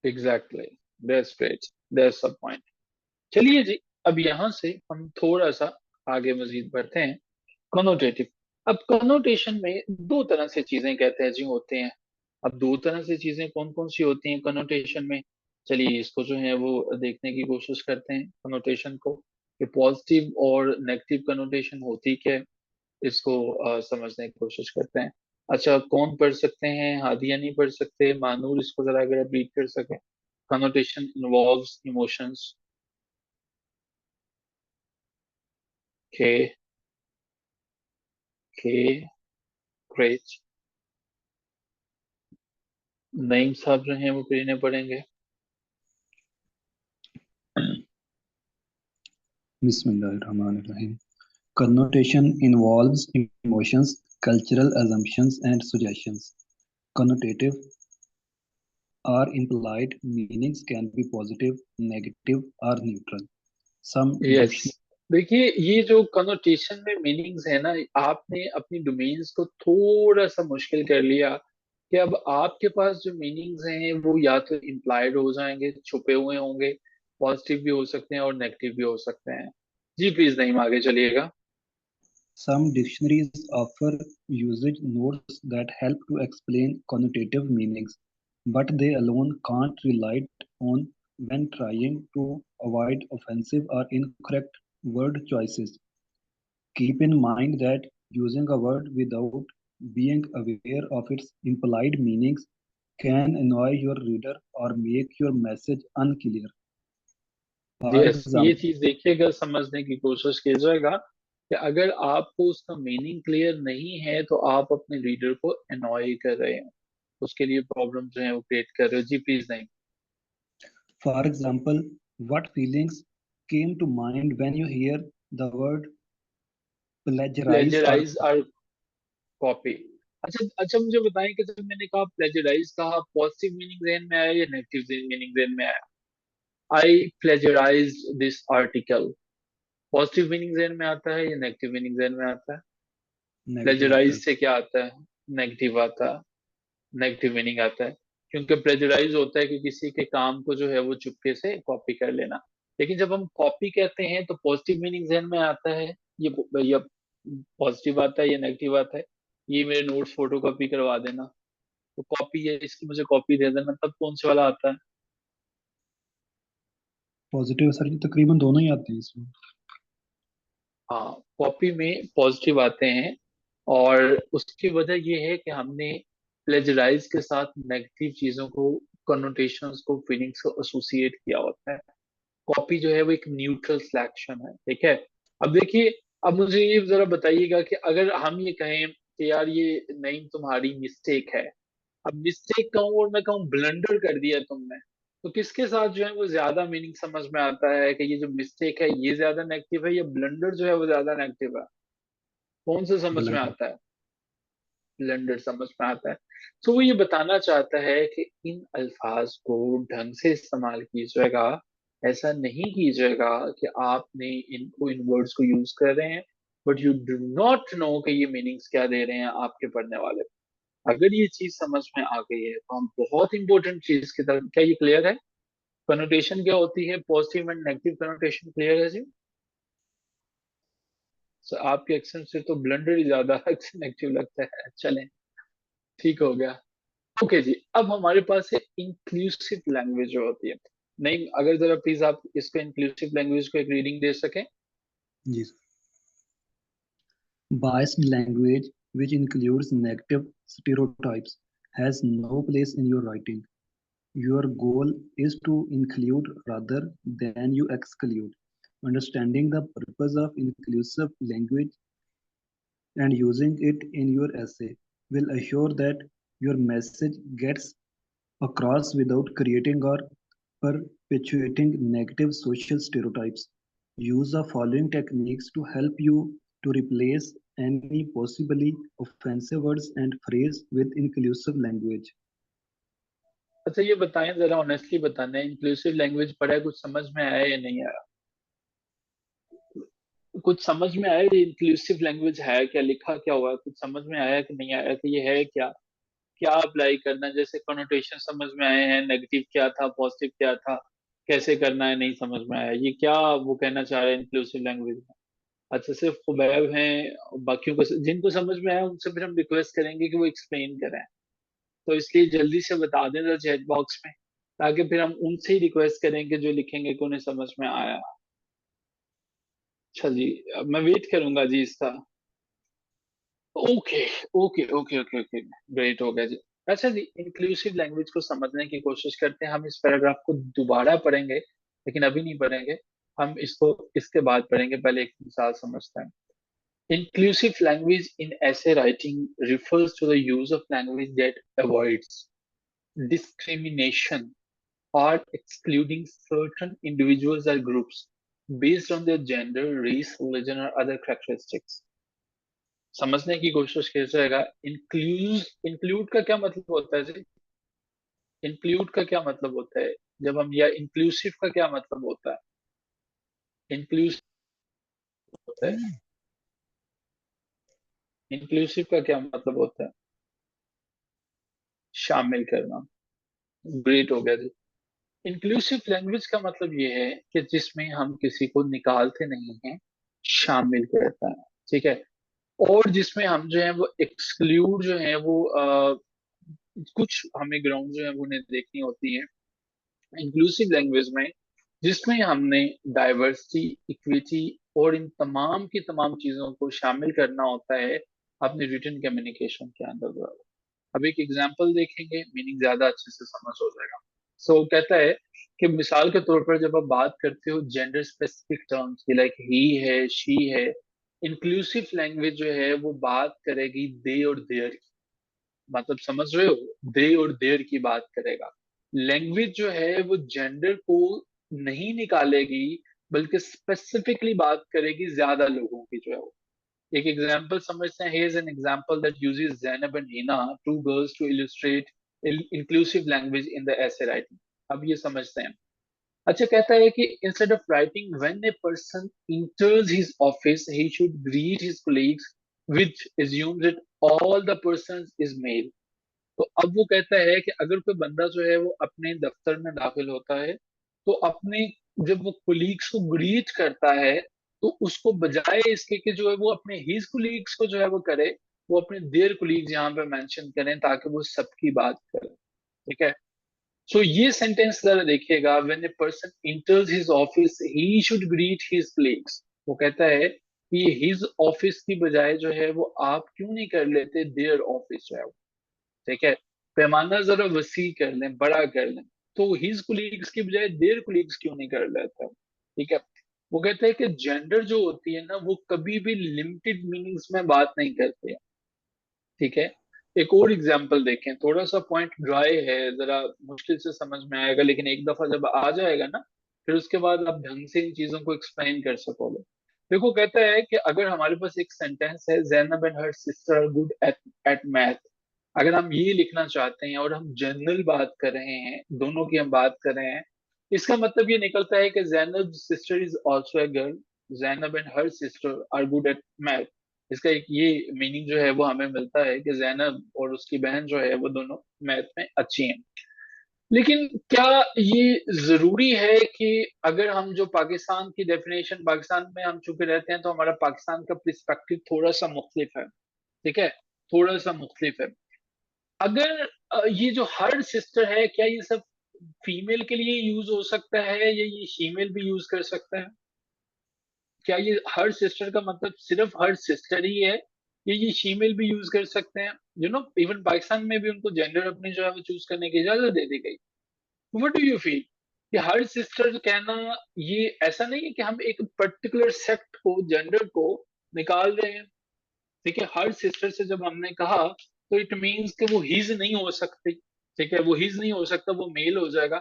Exactly, that's great, that's the point. चलिए जी, अब यहाँ से हम थोड़ा सा आगे मजीद बढ़ते हैं। कनोटेटिव। अब कनोटेशन में दो तरह से चीजें कहते हैं जी होते हैं। अब दो तरह से चीजें कौन कौन सी होती हैं कनोटेशन में? चलिए इसको जो है वो देखने की कोशिश करते हैं कनोटेशन को, कि पॉजिटिव और नेगेटिव कनोटेशन होती क्या है। इसको समझने की कोशिश करते हैं। अच्छा, कौन पढ़ सकते हैं? हादिया नहीं पढ़ सकते? मानूर इसको जरा अगर आप रीड कर सके। Connotation involves emotions. के के ग्रेट। नईम साहब जो हैं वो पढ़ने पड़ेंगे। Bismillahirrahmanirrahim. Connotation involves emotions, cultural assumptions, and suggestions. Connotative or implied meanings can be positive, negative, or neutral. Some yes, dictionary देखिए ये जो कनोटेशन में मीनिंग्स है ना, आपने अपनी डोमेन्स को थोड़ा सा मुश्किल कर लिया। कि अब आपके पास जो मीनिंग्स हैं वो या तो इम्प्लाइड हो जाएंगे, छुपे हुए होंगे। पॉजिटिव भी हो सकते हैं और नेगेटिव भी हो सकते हैं। जी प्लीज नहीं, आगे चलिएगा। some dictionaries offer usage notes that help to explain connotative meanings, but they alone can't rely on when trying to avoid offensive or incorrect word choices. Keep in mind that using a word without being aware of its implied meanings can annoy your reader or make your message unclear. For yes, ये example, चीज देखिएगा, समझने की कोशिश कीजिएगा कि अगर आपको उसका मीनिंग क्लियर नहीं है तो आप अपने रीडर को अनॉय कर रहे हैं, उसके लिए प्रॉब्लम जो है वो क्रिएट कर रहे हो। जी प्लीज नहीं। for example, what feelings came to mind when you hear the word plagiarize or plagiarise और कॉपी। अच्छा अच्छा, मुझे बताएं कि जब मैंने कहा प्लेजराइज कहा, पॉजिटिव मीनिंग जहन में आया या नेगेटिव मीनिंग जहन में आया? I plagiarise this article, positive meaning जहन में आता है या नेगेटिव मीनिंग जहन में आता है? negative plagiarise author? से क्या आता है? नेगेटिव आता है, नेगेटिव मीनिंग आता है। क्योंकि प्लेजराइज होता है कि किसी के काम को जो है वो चुपके से कॉपी कर लेना। लेकिन जब हम कॉपी कहते हैं तो पॉजिटिव मीनिंग जहन में आता है, ये पॉजिटिव आता है या नेगेटिव आता है? ये मेरे नोट्स फोटो कॉपी करवा देना, तो कॉपी है इसकी, मुझे कॉपी दे देना, तब कौन से वाला आता है? पॉजिटिव सर, ये तकरीबन दोनों ही आते हैं इसमें। हाँ, कॉपी में पॉजिटिव आते हैं। और उसकी वजह ये है कि हमने प्लेजराइज के साथ नेगेटिव चीजों को, कनोटेशंस को, फीलिंग्स को एसोसिएट किया होता है। कॉपी जो है वो एक न्यूट्रल सिलेक्शन है, ठीक है। अब देखिए, अब मुझे ये जरा बताइएगा कि अगर हम ये कहें कि यार ये नहीं, तुम्हारी मिस्टेक है। अब मिस्टेक कहूँ और मैं कहूँ ब्लंडर कर दिया तुमने, तो किसके साथ जो है वो ज्यादा मीनिंग समझ में आता है कि ये जो मिस्टेक है ये ज्यादा नेगेटिव है या ब्लंडर जो है वो ज्यादा नेगेटिव है? कौन सा समझ में ब्लंडर। आता है? ब्लेंडर समझ में आता है। तो वो ये बताना चाहता है कि इन अल्फाज को ढंग से इस्तेमाल कीजिएगा। ऐसा नहीं कीजिएगा कि आपने इनको, इन वर्ड्स को यूज कर रहे हैं but you do not know कि ये मीनिंग्स क्या दे रहे हैं आपके पढ़ने वाले को। अगर ये चीज समझ में आ गई है तो हम बहुत इंपॉर्टेंट चीज की तरफ, क्या ये क्लियर है? कनोटेशन क्या होती है, positive and negative connotation, clear है जी? So, आपके एक्सेंट से तो ब्लंडर ही ज्यादा नेगेटिव लगता है। चलें, ठीक हो गया। ओके जी, अब हमारे पास है इंक्लूसिव लैंग्वेज जो होती है। नहीं, अगर जरा प्लीज आप इसको इंक्लूसिव लैंग्वेज को एक रीडिंग दे सकें। जी sir. Biased language, which includes negative stereotypes, has no place in your writing. Your goal is to include rather than you exclude. Understanding the purpose of inclusive language and using it in your essay will assure that your message gets across without creating or perpetuating negative social stereotypes. Use the following techniques to help you to replace any possibly offensive words and phrase with inclusive language. अच्छा ये बताएं, जरा honestly बताना है, inclusive language पढ़ा है, कुछ समझ में आया या नहीं आया? कुछ समझ में आया ये इंक्लूसिव लैंग्वेज है क्या, लिखा क्या हुआ है, कुछ समझ में आया कि नहीं आया कि ये है क्या? क्या अप्लाई करना है, जैसे कॉनोटेशन समझ में आए हैं, नेगेटिव क्या था, पॉजिटिव क्या था, कैसे करना है नहीं समझ में आया, ये क्या वो कहना चाह रहे हैं इंक्लूसिव लैंग्वेज में। अच्छा, सिर्फ खुबैब हैं, बाकियों को जिनको समझ में आया उनसे फिर हम रिक्वेस्ट करेंगे कि वो एक्सप्लेन करें। तो इसलिए जल्दी से बता दें जरा चैट बॉक्स में, ताकि फिर हम उनसे ही रिक्वेस्ट करेंगे जो लिखेंगे कि उन्हें समझ में आया। अच्छा जी, अब मैं वेट करूंगा जी इसका। Okay okay okay okay okay, great हो गया जी। अच्छा जी, इंक्लूसिव लैंग्वेज को समझने की कोशिश करते हैं। हम इस पैराग्राफ को दोबारा पढ़ेंगे, लेकिन अभी नहीं पढ़ेंगे, हम इसको इसके बाद पढ़ेंगे। पहले एक मिसाल समझते हैं। Inclusive language in essay writing refers to the use of language that avoids discrimination or excluding certain individuals or groups based on their gender, race, religion or other characteristics. समझने की कोशिश कीजिएगा। इंक्लूड का क्या मतलब होता है जी? इंक्लूड का क्या मतलब होता है जब हम, या इंक्लूसिव का क्या मतलब होता है? इंक्लूसिव होता है, इंक्लूसिव का क्या मतलब होता है? शामिल करना। ग्रेट हो गया जी। इंक्लूसिव लैंग्वेज का मतलब ये है कि जिसमें हम किसी को निकालते नहीं हैं, शामिल करता है, ठीक है। और जिसमें हम जो है वो एक्सक्लूड जो है वो कुछ हमें ग्राउंड जो है वो उन्हें देखनी होती है इंक्लूसिव लैंग्वेज में, जिसमें हमने डाइवर्सिटी, इक्विटी और इन तमाम की तमाम चीजों को शामिल करना होता है अपने रिटन कम्युनिकेशन के अंदर। अब एक एग्जांपल देखेंगे, मीनिंग ज्यादा अच्छे से समझ हो जाएगा। सो कहता है कि मिसाल के तौर पर जब आप बात करते हो जेंडर स्पेसिफिक टर्म्स की, लाइक ही है, शी है, इंक्लूसिव लैंग्वेज जो है वो बात करेगी दे और देयर की। मतलब समझ रहे हो, दे और देयर की बात करेगा। लैंग्वेज जो है वो जेंडर को नहीं निकालेगी, बल्कि स्पेसिफिकली बात करेगी ज्यादा लोगों की जो है वो। एक एग्जांपल समझते हैं। Here's an example that uses Zainab and Hina, two girls, to illustrate inclusive language in the essay writing. अब ये समझते हैं। अच्छा, कहता है कि instead of writing when a person enters his office, he should greet his colleagues, which assumes that all the persons is male. तो अब वो कहता है कि अगर कोई बंदा जो है वो अपने दफ्तर में दाखिल होता है, तो अपने जब वो कुलीग्स को ग्रीट करता है, तो उसको बजाय इसके कि जो है वो अपने हिज कुलीग्स को जो है वो करे, वो अपने देयर कुलीग्स यहाँ पे मेंशन करें ताकि वो सबकी बात करें, ठीक है। सो ये सेंटेंस जरा देखिएगा, when a person इंटर्स his office he should greet his colleagues. वो कहता है कि हिज ऑफिस की बजाय जो है वो आप क्यों नहीं कर लेते देयर ऑफिस जो है, ठीक है। पैमाना जरा वसी कर लें, बड़ा कर लें। तो हिज कुलीग्स की बजाय देयर कुलीग्स क्यों नहीं कर लेता, ठीक है। वो कहते हैं कि जेंडर जो होती है ना, वो कभी भी लिमिटेड मीनिंग्स में बात नहीं करते, ठीक है। एक और एग्जांपल देखें, थोड़ा सा पॉइंट ड्राई है, जरा मुश्किल से समझ में आएगा, लेकिन एक दफा जब आ जाएगा ना, फिर उसके बाद आप ढंग से इन चीजों को एक्सप्लेन कर सकोगे। देखो, कहता है कि अगर हमारे पास एक सेंटेंस है, Zainab and her sister are good at at math. अगर हम ये लिखना चाहते हैं और हम जनरल बात कर रहे हैं, दोनों की हम बात कर रहे हैं, इसका मतलब ये निकलता है कि Zainab sister is also a girl, Zainab and her sister are good at math. इसका एक ये मीनिंग जो है वो हमें मिलता है कि जैनब और उसकी बहन जो है वो दोनों मैथ में अच्छी हैं। लेकिन क्या ये जरूरी है कि अगर हम जो पाकिस्तान की डेफिनेशन, पाकिस्तान में हम चूंकि रहते हैं तो हमारा पाकिस्तान का पर्सपेक्टिव थोड़ा सा मुख्तलिफ है, ठीक है, थोड़ा सा मुख्तलिफ है। अगर ये जो हर सिस्टर है, क्या ये सब फीमेल के लिए यूज हो सकता है या ये फीमेल भी यूज कर सकता है? क्या ये हर सिस्टर का मतलब सिर्फ हर सिस्टर ही है, या ये फीमेल भी यूज कर सकते हैं? इवन पाकिस्तान में भी उनको जेंडर अपनी जो है वो चूज करने की इजाजत दे दी गई। व्हाट डू यू फील कि हर सिस्टर कहना, ये ऐसा नहीं है कि हम एक पर्टिकुलर सेक्ट को, जेंडर को निकाल रहे हैं, ठीक है। हर सिस्टर से जब हमने कहा तो इट मीन्स कि वो हिज नहीं हो सकती, ठीक है, वो हिज नहीं हो सकता, वो मेल हो जाएगा।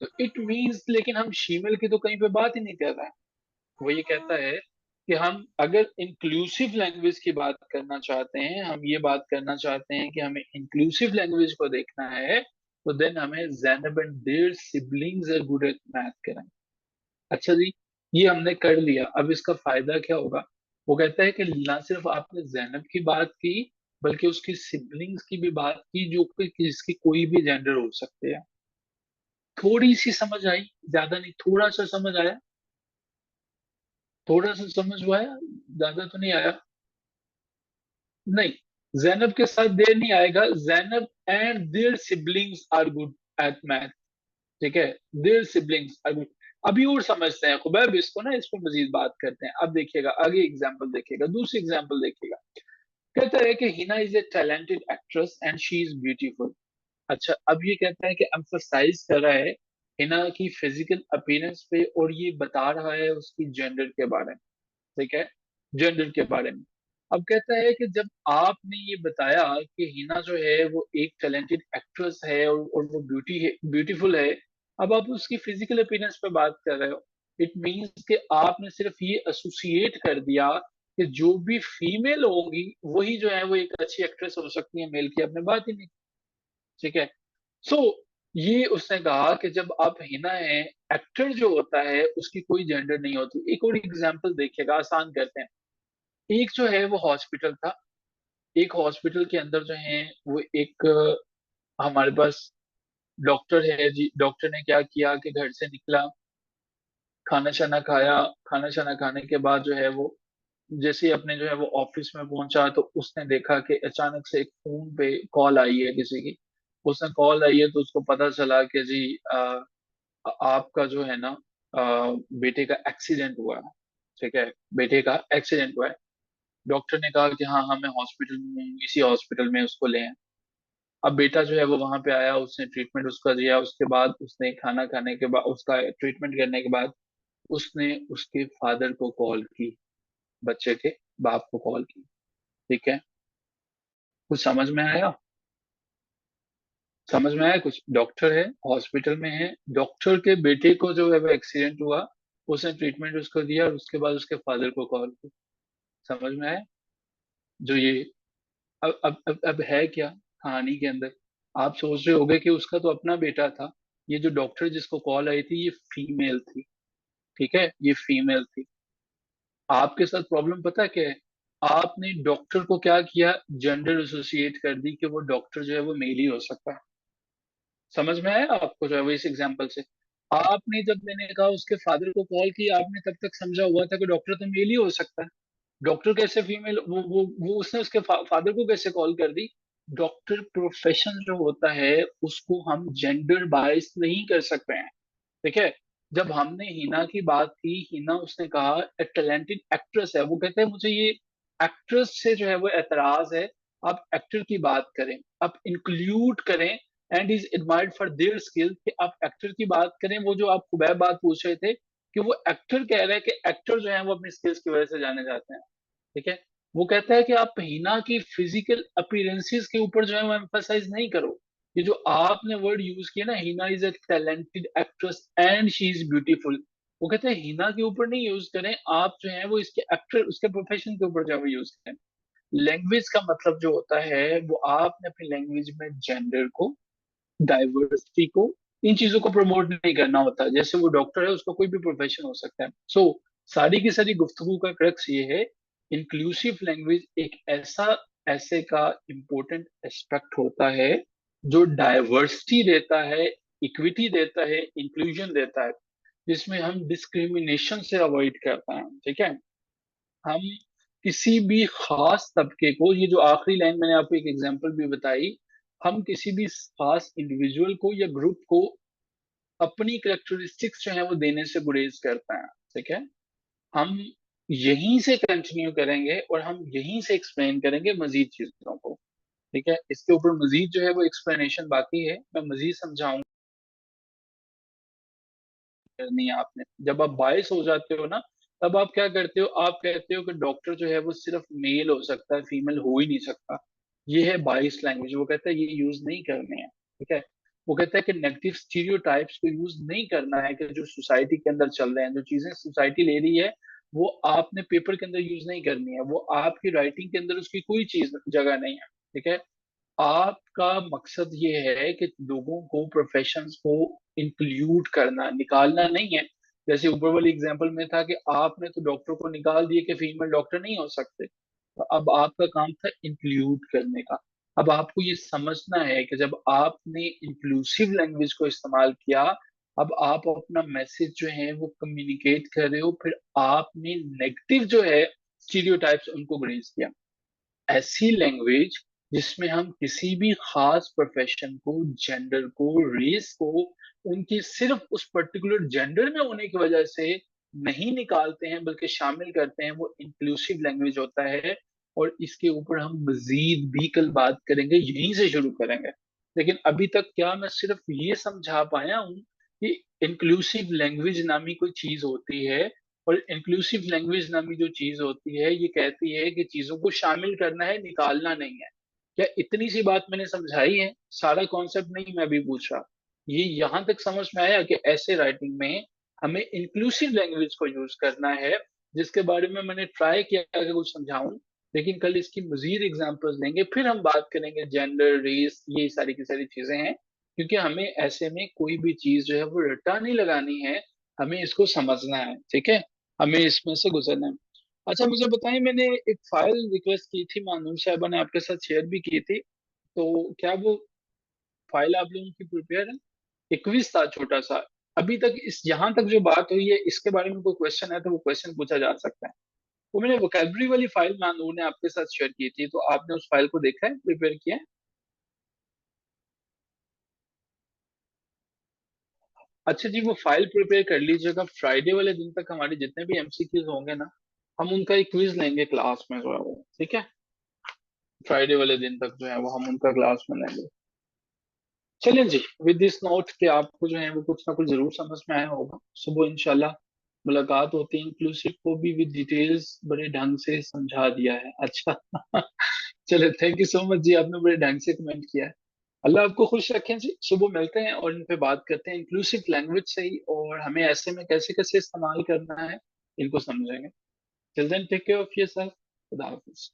तो इट मीन्स, लेकिन हम फीमेल की तो कहीं पे बात ही नहीं कर रहे हैं। वो ये कहता है कि हम अगर इंक्लूसिव लैंग्वेज की बात करना चाहते हैं, हम ये बात करना चाहते हैं कि हमें इंक्लूसिव लैंग्वेज को देखना है, तो देन हमें Zainab and their siblings are good at math करें। अच्छा जी, ये हमने कर लिया, अब इसका फायदा क्या होगा? वो कहता है कि ना सिर्फ आपने जैनब की बात की, बल्कि उसकी सिबलिंग्स की भी बात की, जो कि जिसकी कोई भी जेंडर हो सकते हैं। थोड़ी सी समझ आई, ज्यादा नहीं, थोड़ा सा समझ आया, थोड़ा सा समझ हुआ है, ज्यादा तो नहीं आया। नहीं, जैनब के साथ देर नहीं आएगा। Zainab and their siblings are good at math. ठीक है, देयर सिबलिंग्स आर गुड। अभी और समझते हैं खुबैब इसको ना, इस पर मजीद बात करते हैं। अब देखिएगा आगे एग्जाम्पल, देखिएगा दूसरी एग्जाम्पल देखिएगा। कहता है कि Hina is a talented actress and she is beautiful. अच्छा, अब ये कहता है कि एम्फसाइज कर रहा है हिना की फिजिकल अपीयरेंस पे, और ये बता रहा है उसकी जेंडर के बारे में। ठीक है, जेंडर के बारे में। अब कहता है कि जब आपने ये बताया कि हिना जो है वो एक टैलेंटेड एक्ट्रेस है, और वो ब्यूटीफुल है, अब आप उसकी फिजिकल अपीयरेंस पे बात कर रहे हो। इट मीन्स कि आपने सिर्फ ये एसोसिएट कर दिया कि जो भी फीमेल होगी वही जो है वो एक अच्छी एक्ट्रेस हो सकती है, मेल की आपने बात ही नहीं। ठीक है। सो ये उसने कहा कि जब आप हिना है, एक्टर जो होता है उसकी कोई जेंडर नहीं होती। एक और एग्जांपल देखिएगा, आसान करते हैं। एक जो है वो हॉस्पिटल था। एक हॉस्पिटल के अंदर जो है वो एक हमारे पास डॉक्टर है जी। डॉक्टर ने क्या किया कि घर से निकला, खाना शाना खाया। खाना शाना खाने के बाद जो है वो जैसे ही अपने जो है वो ऑफिस में पहुंचा, तो उसने देखा कि अचानक से एक फोन पे कॉल आई है किसी की। उसने कॉल आई है तो उसको पता चला कि जी आपका जो है ना बेटे का एक्सीडेंट हुआ है। ठीक है, बेटे का एक्सीडेंट हुआ है। डॉक्टर ने कहा कि हाँ हाँ मैं हॉस्पिटल में हूँ, इसी हॉस्पिटल में उसको ले आए। अब बेटा जो है वो वहां पे आया, उसने ट्रीटमेंट उसका दिया। उसके बाद उसने खाना खाने के बाद, उसका ट्रीटमेंट करने के बाद, उसने उसके फादर को कॉल की, बच्चे के बाप को कॉल की। ठीक है, कुछ समझ में आया? समझ में आया कुछ? डॉक्टर है, हॉस्पिटल में है, डॉक्टर के बेटे को जो है वो एक्सीडेंट हुआ, उसने ट्रीटमेंट उसको दिया, और उसके बाद उसके फादर को कॉल की। समझ में आया? जो ये अब है क्या कहानी के अंदर? आप सोच रहे होगे कि उसका तो अपना बेटा था। ये जो डॉक्टर जिसको कॉल आई थी ये फीमेल थी। ठीक है, ये फीमेल थी। आपके साथ प्रॉब्लम पता है क्या है? आपने डॉक्टर को क्या किया, जेंडर एसोसिएट कर दी कि वो डॉक्टर जो है वो मेल ही हो सकता है। समझ में आया आपको जो है वो इस एग्जाम्पल से? आपने जब मैंने कहा उसके फादर को कॉल किया, आपने तब तक समझा हुआ था कि डॉक्टर तो मेल ही हो सकता है। डॉक्टर कैसे फीमेल? वो उसने उसके फादर को कैसे कॉल कर दी? डॉक्टर प्रोफेशन जो होता है उसको हम जेंडर बायस नहीं कर सकते हैं। ठीक है। जब हमने हिना की बात की, हिना उसने कहा ए टैलेंटेड एक्ट्रेस है, वो कहते हैं मुझे ये एक्ट्रेस से जो है वो एतराज है। आप एक्टर की बात करें, आप इंक्लूड करें, and is admired for their skill, कि आप एक्टर की बात करें। वो जो आप खुबैब बात पूछ रहे थे कि वो एक्टर कह रहे हैं कि एक्टर जो है वो अपनी स्किल्स की वजह से जाने जाते हैं। ठीक है। वो कहता है कि आप हिना की फिजिकल अपीयरेंसेस के ऊपर जो है वो एम्फसाइज नहीं करो। ये जो आपने वर्ड यूज किया ना, Hina is a talented actress and she is beautiful, वो कहते हैं हिना के ऊपर नहीं यूज करें। आप जो है वो इसके एक्टर, उसके प्रोफेशन के ऊपर जो है वो यूज करें। लैंग्वेज का मतलब जो होता है वो आपने अपनी लैंग्वेज में जेंडर को, डाइवर्सिटी को, इन चीजों को प्रमोट नहीं करना होता। जैसे वो डॉक्टर है, उसका कोई भी प्रोफेशन हो सकता है। सो सारी की सारी गुफ्तगू का क्रक्स ये है, इंक्लूसिव लैंग्वेज एक ऐसा ऐसे का इम्पोर्टेंट एस्पेक्ट होता है जो डाइवर्सिटी देता है, इक्विटी देता है, इंक्लूजन देता है, जिसमें हम डिस्क्रिमिनेशन से अवॉइड करते हैं। ठीक है। हम किसी भी खास तबके को, ये जो आखिरी लाइन मैंने आपको एक एग्जांपल भी बताई, हम किसी भी खास इंडिविजुअल को या ग्रुप को अपनी करेक्टरिस्टिक्स जो है वो देने से गुरेज करते हैं। ठीक है। हम यहीं से कंटिन्यू करेंगे और हम यहीं से एक्सप्लेन करेंगे मजीद चीजों को। ठीक है, इसके ऊपर मजीद जो है वो एक्सप्लेनेशन बाकी है, मैं मजीद समझाऊंगा। करनी है आपने, जब आप बायस हो जाते हो ना, तब आप क्या करते हो, आप कहते हो कि डॉक्टर जो है वो सिर्फ मेल हो सकता है, फीमेल हो ही नहीं सकता। ये है बायस लैंग्वेज। वो कहता है ये यूज नहीं करने हैं। ठीक है। वो कहता है कि नेगेटिव स्टीरियोटाइप्स को यूज नहीं करना है, कि जो सोसाइटी के अंदर चल रहे हैं, जो चीजें सोसाइटी ले रही है, वो आपने पेपर के अंदर यूज नहीं करनी है। वो आपकी राइटिंग के अंदर उसकी कोई चीज जगह नहीं है। ठीक है। आपका मकसद ये है कि लोगों को, प्रोफेशंस को इंक्लूड करना, निकालना नहीं है। जैसे ऊपर वाली एग्जांपल में था कि आपने तो डॉक्टर को निकाल दिए कि फीमेल डॉक्टर नहीं हो सकते। तो अब आपका काम था इंक्लूड करने का। अब आपको ये समझना है कि जब आपने इंक्लूसिव लैंग्वेज को इस्तेमाल किया, अब आप अपना मैसेज जो है वो कम्युनिकेट कर रहे हो, फिर आपने नेगेटिव जो है स्टीरियोटाइप्स उनको ग्रेज किया। ऐसी लैंग्वेज जिसमें हम किसी भी खास प्रोफेशन को, जेंडर को, रेस को उनकी सिर्फ उस पर्टिकुलर जेंडर में होने की वजह से नहीं निकालते हैं बल्कि शामिल करते हैं, वो इंक्लूसिव लैंग्वेज होता है। और इसके ऊपर हम मजीद भी कल बात करेंगे, यहीं से शुरू करेंगे। लेकिन अभी तक क्या मैं सिर्फ ये समझा पाया हूँ कि इंक्लूसिव लैंग्वेज नामी कोई चीज होती है, और इंक्लूसिव लैंग्वेज नामी जो चीज होती है ये कहती है कि चीजों को शामिल करना है, निकालना नहीं है। क्या इतनी सी बात मैंने समझाई है? सारा कॉन्सेप्ट नहीं मैं भी पूछ रहा, ये यहां तक समझ में आया कि ऐसे राइटिंग में हमें इंक्लूसिव लैंग्वेज को यूज करना है, जिसके बारे में मैंने ट्राई किया कि कुछ समझाऊं। लेकिन कल इसकी मजीद एग्जांपल्स लेंगे, फिर हम बात करेंगे जेंडर, रेस, ये सारी की सारी चीजें हैं। क्योंकि हमें ऐसे में कोई भी चीज जो है वो रट्टा नहीं लगानी है, हमें इसको समझना है, ठीक है? हमें इसमें से गुजरना है। अच्छा मुझे बताइए, मैंने एक फाइल रिक्वेस्ट की थी, मानूर साहबा ने आपके साथ शेयर भी की थी, तो क्या वो फाइल आप लोगों की प्रिपेयर है? एक क्विज था छोटा सा। अभी तक इस यहाँ तक जो बात हुई है इसके बारे में कोई क्वेश्चन है तो वो क्वेश्चन पूछा जा सकता है। वो मैंने वोकेबलरी वाली फाइल मानूर ने आपके साथ शेयर की थी, तो आपने उस फाइल को देखा है, प्रिपेयर किया है? अच्छा जी, वो फाइल प्रिपेयर कर लीजिएगा। फ्राइडे वाले दिन तक हमारे जितने भी एमसीक्यूज होंगे ना, हम उनका एक क्विज लेंगे क्लास में जो है वो, ठीक है? फ्राइडे वाले दिन तक जो है वो हम उनका क्लास में लेंगे। चलिए जी, विद दिस नोट कि आपको जो है वो कुछ ना कुछ जरूर समझ में आया होगा। सुबह इंशाल्लाह मुलाकात होती है। इंक्लूसिव को भी विद डिटेल्स बड़े ढंग से समझा दिया है। अच्छा चलिए, थैंक यू सो मच जी, आपने बड़े ढंग से कमेंट किया है। अल्लाह आपको खुश रखें जी। सुबह मिलते हैं और इन पे बात करते हैं इंक्लूसिव लैंग्वेज से ही, और हमें ऐसे में कैसे कैसे इस्तेमाल करना है इनको समझेंगे। Till then take care of yourself. खुदा हाफिज।